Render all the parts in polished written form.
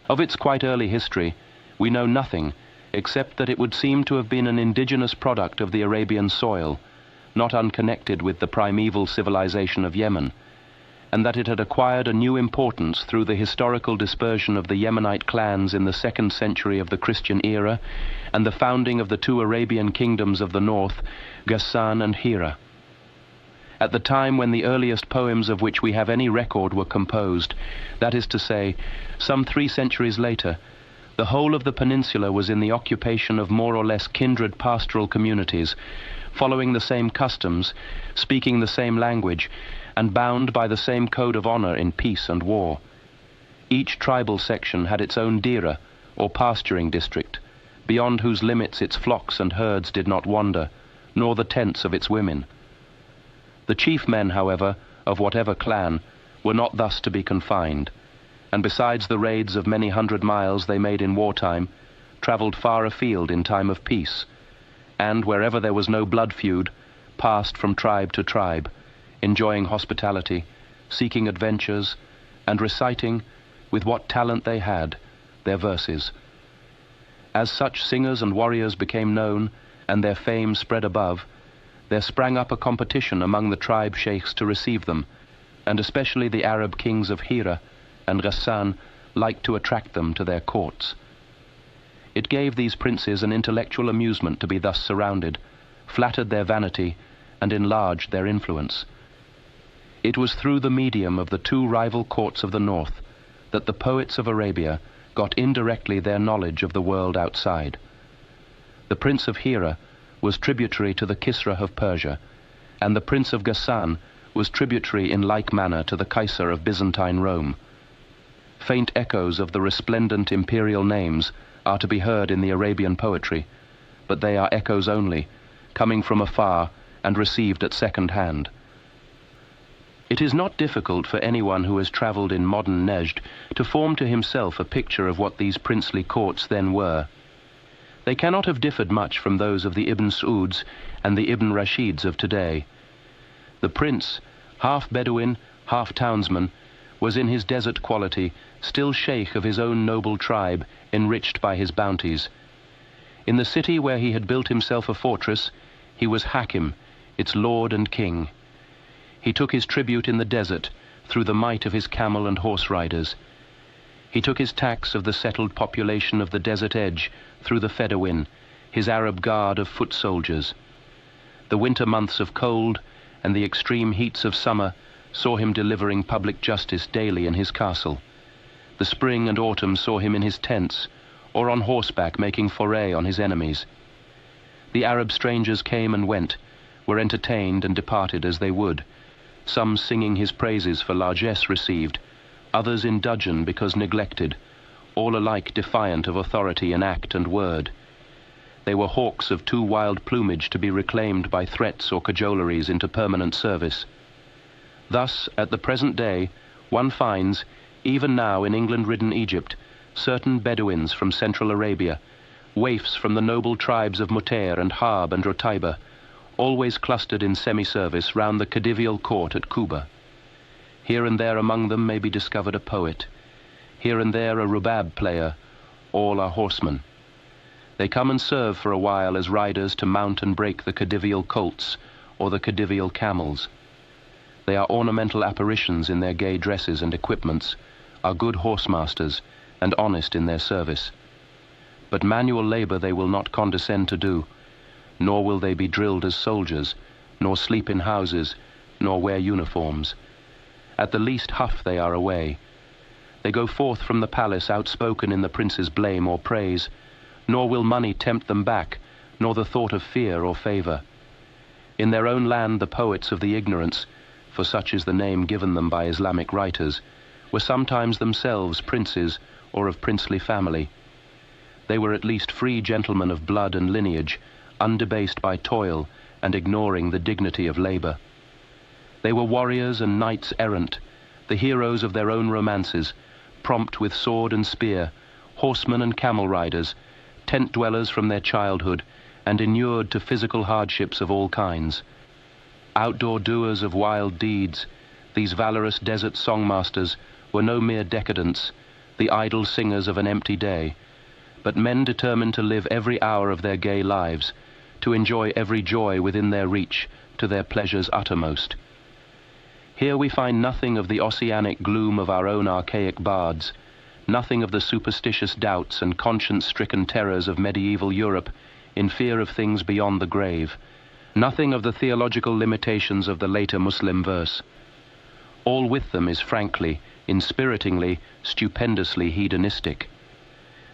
Of its quite early history, we know nothing except that it would seem to have been an indigenous product of the Arabian soil, not unconnected with the primeval civilization of Yemen, and that it had acquired a new importance through the historical dispersion of the Yemenite clans in the 2nd century of the Christian era and the founding of the 2 Arabian kingdoms of the north, Ghassan and Hira. At the time when the earliest poems of which we have any record were composed, that is to say, some 3 centuries later, the whole of the peninsula was in the occupation of more or less kindred pastoral communities, following the same customs, speaking the same language, and bound by the same code of honor in peace and war. Each tribal section had its own dira, or pasturing district, beyond whose limits its flocks and herds did not wander, nor the tents of its women. The chief men, however, of whatever clan, were not thus to be confined, and besides the raids of many 100 miles they made in wartime, travelled far afield in time of peace, and wherever there was no blood feud, passed from tribe to tribe, enjoying hospitality, seeking adventures, and reciting, with what talent they had, their verses. As such singers and warriors became known, and their fame spread above, there sprang up a competition among the tribe sheikhs to receive them, and especially the Arab kings of Hira and Ghassan liked to attract them to their courts. It gave these princes an intellectual amusement to be thus surrounded, flattered their vanity, and enlarged their influence. It was through the medium of the 2 rival courts of the north that the poets of Arabia got indirectly their knowledge of the world outside. The Prince of Hira was tributary to the Kisra of Persia, and the Prince of Ghassan was tributary in like manner to the Caesar of Byzantine Rome. Faint echoes of the resplendent imperial names are to be heard in the Arabian poetry, but they are echoes only, coming from afar and received at second hand. It is not difficult for anyone who has travelled in modern Nejd to form to himself a picture of what these princely courts then were. They cannot have differed much from those of the Ibn Sauds and the Ibn Rashids of today. The prince, half Bedouin, half townsman, was in his desert quality still sheikh of his own noble tribe, enriched by his bounties. In the city where he had built himself a fortress, he was Hakim, its lord and king. He took his tribute in the desert through the might of his camel and horse riders. He took his tax of the settled population of the desert edge through the Fedawin, his Arab guard of foot soldiers. The winter months of cold and the extreme heats of summer saw him delivering public justice daily in his castle. The spring and autumn saw him in his tents, or on horseback making foray on his enemies. The Arab strangers came and went, were entertained and departed as they would, some singing his praises for largesse received, others in dudgeon because neglected, all alike defiant of authority in act and word. They were hawks of too wild plumage to be reclaimed by threats or cajoleries into permanent service. Thus, at the present day, one finds, even now in England-ridden Egypt, certain Bedouins from Central Arabia, waifs from the noble tribes of Mutair and Harb and Rotaiba, always clustered in semi-service round the Khedivial court at Kuba. Here and there among them may be discovered a poet, here and there a rubab player, all are horsemen. They come and serve for a while as riders to mount and break the Khedivial colts or the Khedivial camels. They are ornamental apparitions in their gay dresses and equipments, are good horsemasters, and honest in their service. But manual labor they will not condescend to do, nor will they be drilled as soldiers, nor sleep in houses, nor wear uniforms. At the least huff they are away. They go forth from the palace outspoken in the prince's blame or praise, nor will money tempt them back, nor the thought of fear or favor. In their own land the poets of the ignorance, for such is the name given them by Islamic writers, were sometimes themselves princes or of princely family. They were at least free gentlemen of blood and lineage, undebased by toil and ignoring the dignity of labor. They were warriors and knights errant, the heroes of their own romances, prompt with sword and spear, horsemen and camel riders, tent dwellers from their childhood, and inured to physical hardships of all kinds. Outdoor doers of wild deeds, these valorous desert songmasters were no mere decadents, the idle singers of an empty day, but men determined to live every hour of their gay lives, to enjoy every joy within their reach, to their pleasure's uttermost. Here we find nothing of the oceanic gloom of our own archaic bards, nothing of the superstitious doubts and conscience-stricken terrors of medieval Europe in fear of things beyond the grave, nothing of the theological limitations of the later Muslim verse. All with them is frankly, inspiritingly, stupendously hedonistic.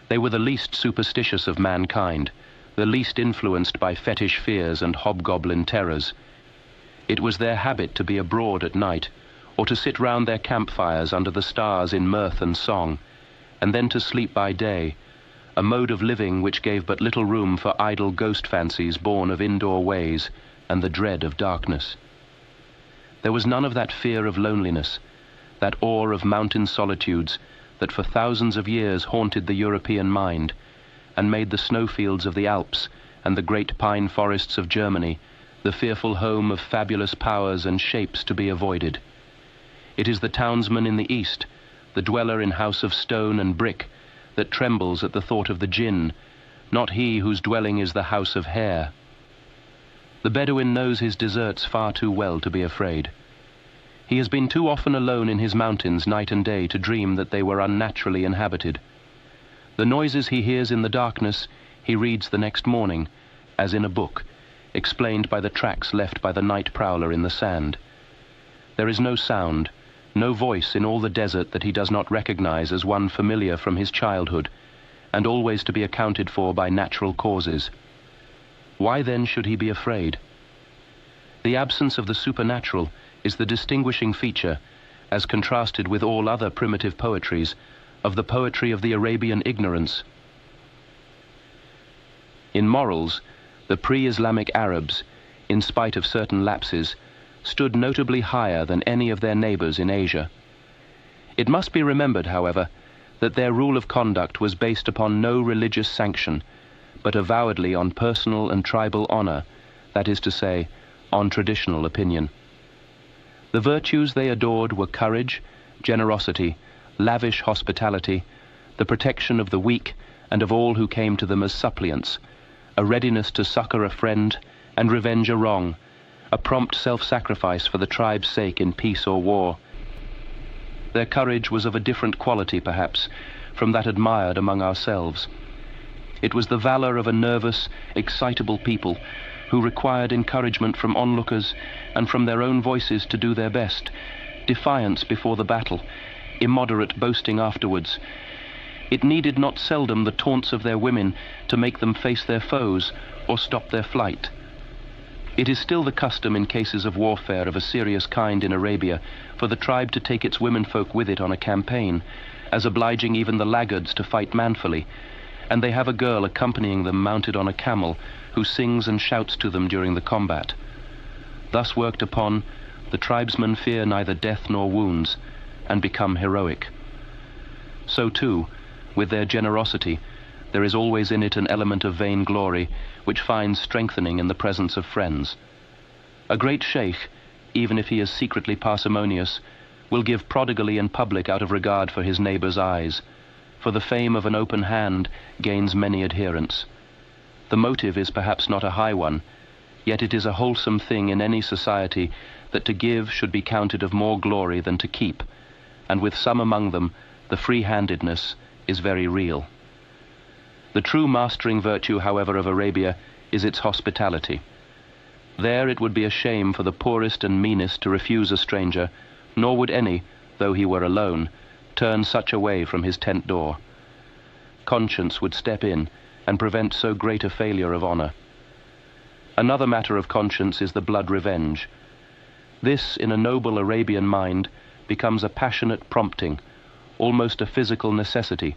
They were the least superstitious of mankind, the least influenced by fetish fears and hobgoblin terrors. It was their habit to be abroad at night, or to sit round their campfires under the stars in mirth and song, and then to sleep by day, a mode of living which gave but little room for idle ghost fancies born of indoor ways and the dread of darkness. There was none of that fear of loneliness, that awe of mountain solitudes that for thousands of years haunted the European mind and made the snowfields of the Alps and the great pine forests of Germany the fearful home of fabulous powers and shapes to be avoided. It is the townsman in the east, the dweller in house of stone and brick, that trembles at the thought of the jinn, not he whose dwelling is the house of hair. The Bedouin knows his deserts far too well to be afraid. He has been too often alone in his mountains night and day to dream that they were unnaturally inhabited. The noises he hears in the darkness he reads the next morning, as in a book, explained by the tracks left by the night prowler in the sand. There is no sound, no voice in all the desert that he does not recognize as one familiar from his childhood, and always to be accounted for by natural causes. Why then should he be afraid? The absence of the supernatural is the distinguishing feature, as contrasted with all other primitive poetries, of the poetry of the Arabian ignorance. In morals, the pre-Islamic Arabs, in spite of certain lapses, stood notably higher than any of their neighbors in Asia. It must be remembered, however, that their rule of conduct was based upon no religious sanction, but avowedly on personal and tribal honor, that is to say, on traditional opinion. The virtues they adored were courage, generosity, lavish hospitality, the protection of the weak and of all who came to them as suppliants, a readiness to succor a friend and revenge a wrong, a prompt self-sacrifice for the tribe's sake in peace or war. Their courage was of a different quality, perhaps, from that admired among ourselves. It was the valor of a nervous, excitable people who required encouragement from onlookers and from their own voices to do their best, defiance before the battle, immoderate boasting afterwards. It needed not seldom the taunts of their women to make them face their foes or stop their flight. It is still the custom in cases of warfare of a serious kind in Arabia for the tribe to take its womenfolk with it on a campaign, as obliging even the laggards to fight manfully, and they have a girl accompanying them mounted on a camel who sings and shouts to them during the combat. Thus worked upon, the tribesmen fear neither death nor wounds, and become heroic. So too, with their generosity, there is always in it an element of vainglory, which finds strengthening in the presence of friends. A great sheikh, even if he is secretly parsimonious, will give prodigally in public out of regard for his neighbor's eyes, for the fame of an open hand gains many adherents. The motive is perhaps not a high one, yet it is a wholesome thing in any society that to give should be counted of more glory than to keep, and with some among them the free-handedness is very real. The true mastering virtue, however, of Arabia is its hospitality. There it would be a shame for the poorest and meanest to refuse a stranger, nor would any, though he were alone, turn such away from his tent door. Conscience would step in and prevent so great a failure of honor. Another matter of conscience is the blood revenge. This, in a noble Arabian mind, becomes a passionate prompting, almost a physical necessity,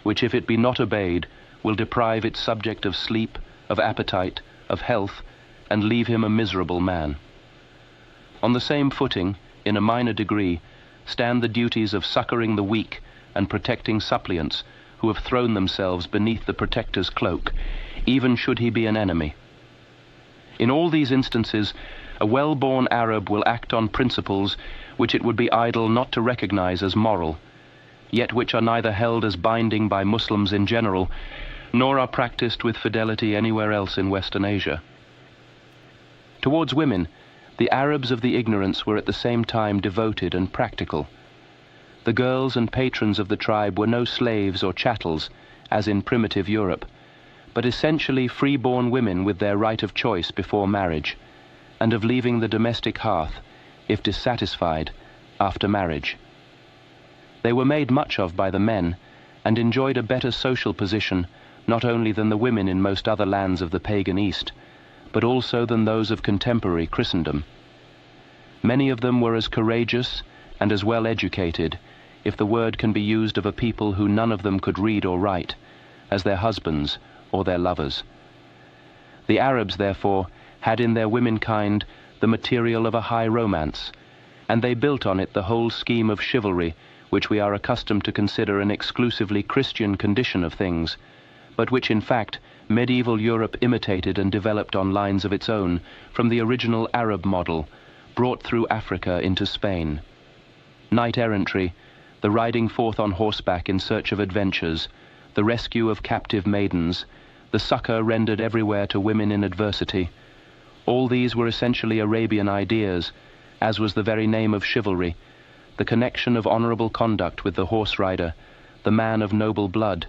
which, if it be not obeyed, will deprive its subject of sleep, of appetite, of health, and leave him a miserable man. On the same footing, in a minor degree, stand the duties of succoring the weak and protecting suppliants who have thrown themselves beneath the protector's cloak, even should he be an enemy. In all these instances, a well-born Arab will act on principles which it would be idle not to recognize as moral, yet which are neither held as binding by Muslims in general, nor are practiced with fidelity anywhere else in Western Asia. Towards women, the Arabs of the ignorance were at the same time devoted and practical. The girls and patrons of the tribe were no slaves or chattels, as in primitive Europe, but essentially free-born women with their right of choice before marriage, and of leaving the domestic hearth, if dissatisfied, after marriage. They were made much of by the men, and enjoyed a better social position not only than the women in most other lands of the pagan East, but also than those of contemporary Christendom. Many of them were as courageous and as well educated, if the word can be used of a people who none of them could read or write, as their husbands or their lovers. The Arabs, therefore, had in their womenkind the material of a high romance, and they built on it the whole scheme of chivalry which we are accustomed to consider an exclusively Christian condition of things, but which in fact medieval Europe imitated and developed on lines of its own from the original Arab model, brought through Africa into Spain. Knight-errantry, the riding forth on horseback in search of adventures, the rescue of captive maidens, the succor rendered everywhere to women in adversity, all these were essentially Arabian ideas, as was the very name of chivalry, the connection of honourable conduct with the horse rider, the man of noble blood,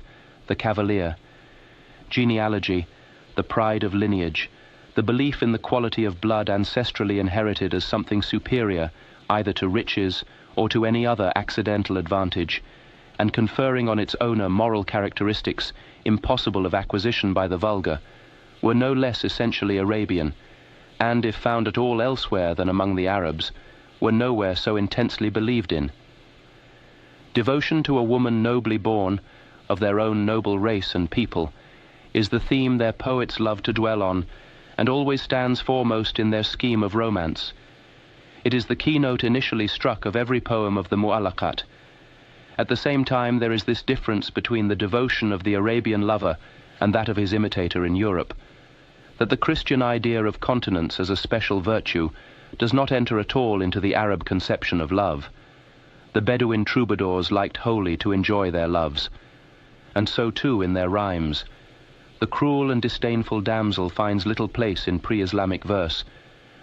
the cavalier. Genealogy, the pride of lineage, the belief in the quality of blood ancestrally inherited as something superior either to riches or to any other accidental advantage, and conferring on its owner moral characteristics impossible of acquisition by the vulgar, were no less essentially Arabian, and if found at all elsewhere than among the Arabs, were nowhere so intensely believed in. Devotion to a woman nobly born, of their own noble race and people, is the theme their poets love to dwell on, and always stands foremost in their scheme of romance. It is the keynote initially struck of every poem of the Mu'allaqat. At the same time, there is this difference between the devotion of the Arabian lover and that of his imitator in Europe, that the Christian idea of continence as a special virtue does not enter at all into the Arab conception of love. The Bedouin troubadours liked wholly to enjoy their loves, and so too in their rhymes. The cruel and disdainful damsel finds little place in pre-Islamic verse,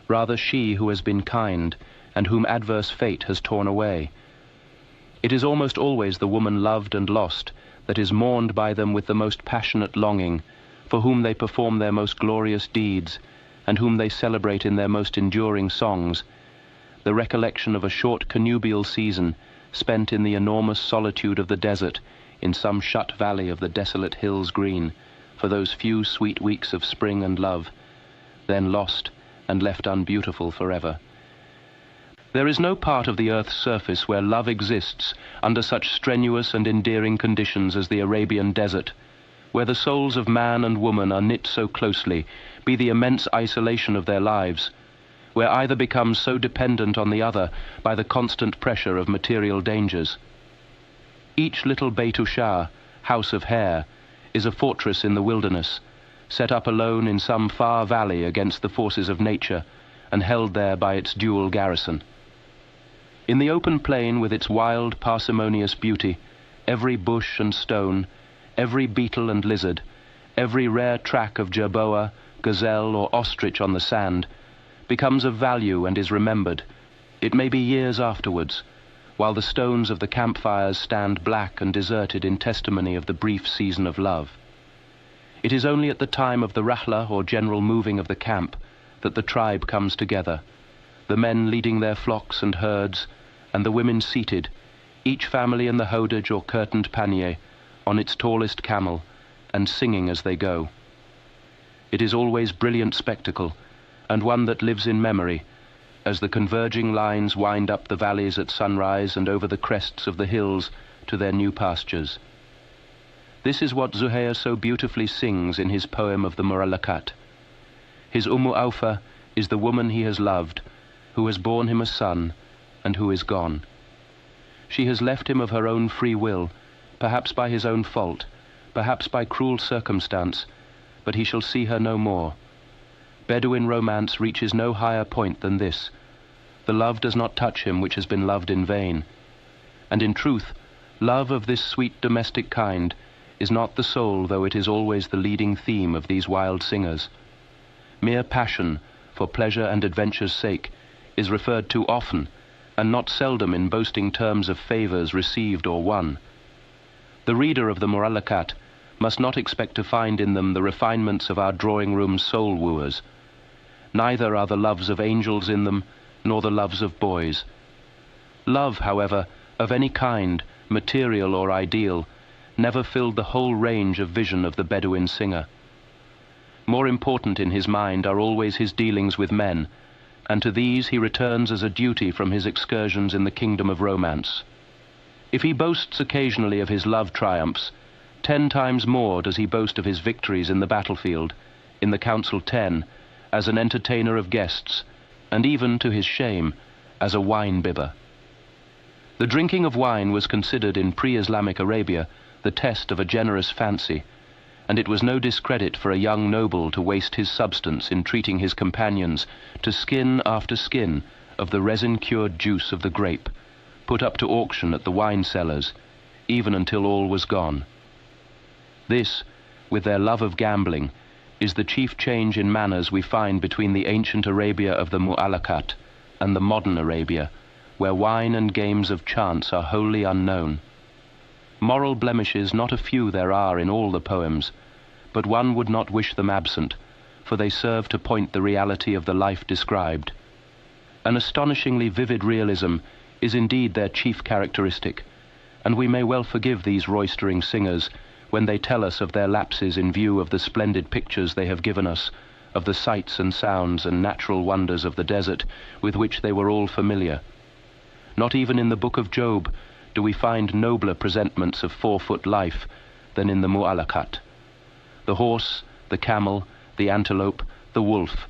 rather she who has been kind and whom adverse fate has torn away. It is almost always the woman loved and lost that is mourned by them with the most passionate longing, for whom they perform their most glorious deeds, and whom they celebrate in their most enduring songs, the recollection of a short connubial season spent in the enormous solitude of the desert, in some shut valley of the desolate hills green, for those few sweet weeks of spring and love, then lost and left unbeautiful forever. There is no part of the earth's surface where love exists under such strenuous and endearing conditions as the Arabian desert, where the souls of man and woman are knit so closely, be the immense isolation of their lives, where either becomes so dependent on the other by the constant pressure of material dangers. Each little Beit-u-Shah, house of hair, is a fortress in the wilderness, set up alone in some far valley against the forces of nature, and held there by its dual garrison. In the open plain with its wild, parsimonious beauty, every bush and stone, every beetle and lizard, every rare track of jerboa, gazelle, or ostrich on the sand, becomes of value and is remembered, it may be years afterwards, while the stones of the campfires stand black and deserted in testimony of the brief season of love. It is only at the time of the rahla, or general moving of the camp, that the tribe comes together, the men leading their flocks and herds, and the women seated, each family in the hodaj or curtained panier, on its tallest camel, and singing as they go. It is always brilliant spectacle, and one that lives in memory, as the converging lines wind up the valleys at sunrise and over the crests of the hills to their new pastures. This is what Zuhair so beautifully sings in his poem of the Mu'allaqat. His Awfa is the woman he has loved, who has borne him a son, and who is gone. She has left him of her own free will, perhaps by his own fault, perhaps by cruel circumstance, but he shall see her no more. Bedouin romance reaches no higher point than this. The love does not touch him which has been loved in vain. And in truth, Love of this sweet domestic kind is not the sole, though it is always the leading theme of these wild singers. Mere passion, for pleasure and adventure's sake, is referred to often, and not seldom in boasting terms of favours received or won. The reader of the Mu'allaqat must not expect to find in them the refinements of our drawing-room soul-wooers. Neither are the loves of angels in them, nor the loves of boys. Love, however, of any kind, material or ideal, never filled the whole range of vision of the Bedouin singer. More important in his mind are always his dealings with men, and to these he returns as a duty from his excursions in the kingdom of romance. If he boasts occasionally of his love triumphs, 10 times more does he boast of his victories in the battlefield, in the Council 10, as an entertainer of guests, and even, to his shame, as a wine-bibber. The drinking of wine was considered in pre-Islamic Arabia the test of a generous fancy, and it was no discredit for a young noble to waste his substance in treating his companions to skin after skin of the resin-cured juice of the grape, put up to auction at the wine cellars, even until all was gone. This, with their love of gambling, is the chief change in manners we find between the ancient Arabia of the Mu'allaqat and the modern Arabia, where wine and games of chance are wholly unknown. Moral blemishes not a few there are in all the poems, but one would not wish them absent, for they serve to point the reality of the life described. An astonishingly vivid realism is indeed their chief characteristic, and we may well forgive these roistering singers when they tell us of their lapses in view of the splendid pictures they have given us, of the sights and sounds and natural wonders of the desert with which they were all familiar. Not even in the book of Job do we find nobler presentments of 4-foot life than in the Mu'allaqat. The horse, the camel, the antelope, the wolf,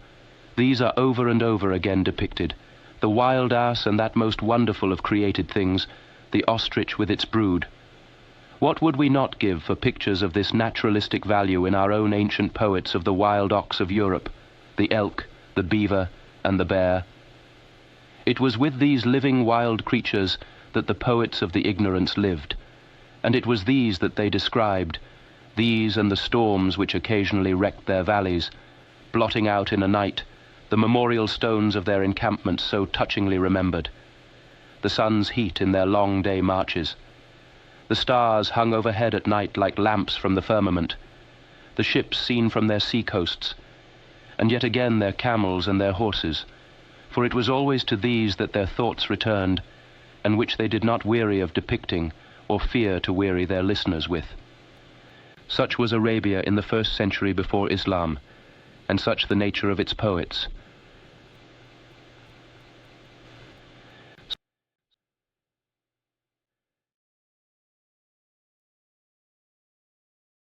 these are over and over again depicted. The wild ass and that most wonderful of created things, the ostrich with its brood. What would we not give for pictures of this naturalistic value in our own ancient poets of the wild ox of Europe, the elk, the beaver, and the bear? It was with these living wild creatures that the poets of the ignorance lived, and it was these that they described, these and the storms which occasionally wrecked their valleys, blotting out in a night the memorial stones of their encampments so touchingly remembered, the sun's heat in their long day marches. The stars hung overhead at night like lamps from the firmament, the ships seen from their sea coasts, and yet again their camels and their horses, for it was always to these that their thoughts returned, and which they did not weary of depicting or fear to weary their listeners with. Such was Arabia in the 1st century before Islam, and such the nature of its poets.